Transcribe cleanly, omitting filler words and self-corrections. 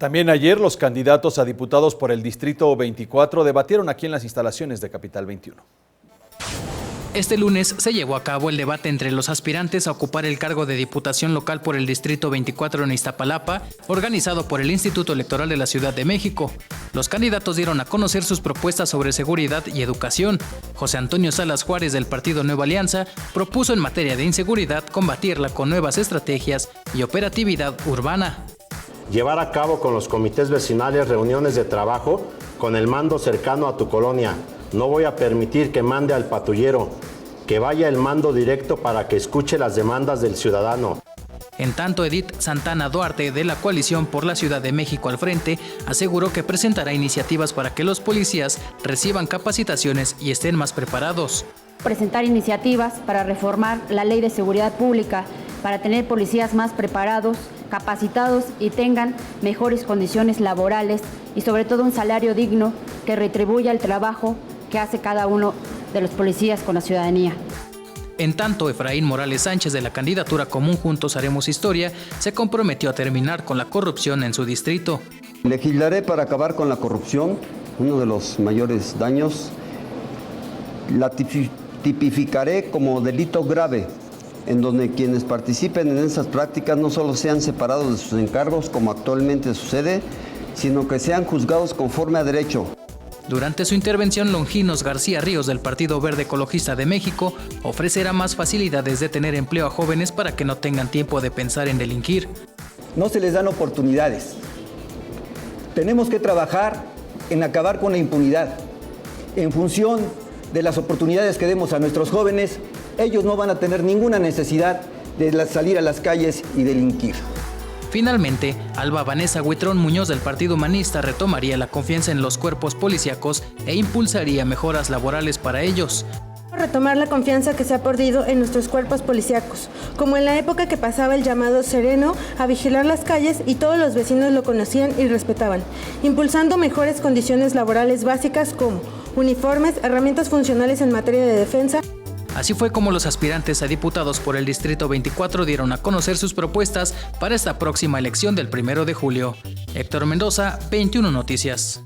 También ayer los candidatos a diputados por el Distrito 24 debatieron aquí en las instalaciones de Capital 21. Este lunes se llevó a cabo el debate entre los aspirantes a ocupar el cargo de diputación local por el Distrito 24 en Iztapalapa, organizado por el Instituto Electoral de la Ciudad de México. Los candidatos dieron a conocer sus propuestas sobre seguridad y educación. José Antonio Salas Juárez, del partido Nueva Alianza, propuso en materia de inseguridad combatirla con nuevas estrategias y operatividad urbana. Llevar a cabo con los comités vecinales reuniones de trabajo con el mando cercano a tu colonia. No voy a permitir que mande al patrullero, que vaya el mando directo para que escuche las demandas del ciudadano. En tanto, Edith Santana Duarte, de la Coalición por la Ciudad de México al Frente, aseguró que presentará iniciativas para que los policías reciban capacitaciones y estén más preparados. Presentar iniciativas para reformar la Ley de Seguridad Pública, para tener policías más preparados, capacitados y tengan mejores condiciones laborales y sobre todo un salario digno que retribuya el trabajo que hace cada uno de los policías con la ciudadanía. En tanto, Efraín Morales Sánchez, de la candidatura Común Juntos Haremos Historia, se comprometió a terminar con la corrupción en su distrito. Legislaré para acabar con la corrupción, uno de los mayores daños. La tipificaré como delito grave, en donde quienes participen en esas prácticas no solo sean separados de sus encargos, como actualmente sucede, sino que sean juzgados conforme a derecho. Durante su intervención, Longinos García Ríos, del Partido Verde Ecologista de México, ofrecerá más facilidades de tener empleo a jóvenes para que no tengan tiempo de pensar en delinquir. No se les dan oportunidades. Tenemos que trabajar en acabar con la impunidad. En función de las oportunidades que demos a nuestros jóvenes, ellos no van a tener ninguna necesidad de salir a las calles y delinquir. Finalmente, Alba Vanessa Huitrón Muñoz, del Partido Humanista, retomaría la confianza en los cuerpos policíacos e impulsaría mejoras laborales para ellos. Retomar la confianza que se ha perdido en nuestros cuerpos policíacos, como en la época que pasaba el llamado sereno a vigilar las calles y todos los vecinos lo conocían y respetaban, impulsando mejores condiciones laborales básicas como uniformes, herramientas funcionales en materia de defensa. Así fue como los aspirantes a diputados por el Distrito 24 dieron a conocer sus propuestas para esta próxima elección del 1 de julio. Héctor Mendoza, 21 Noticias.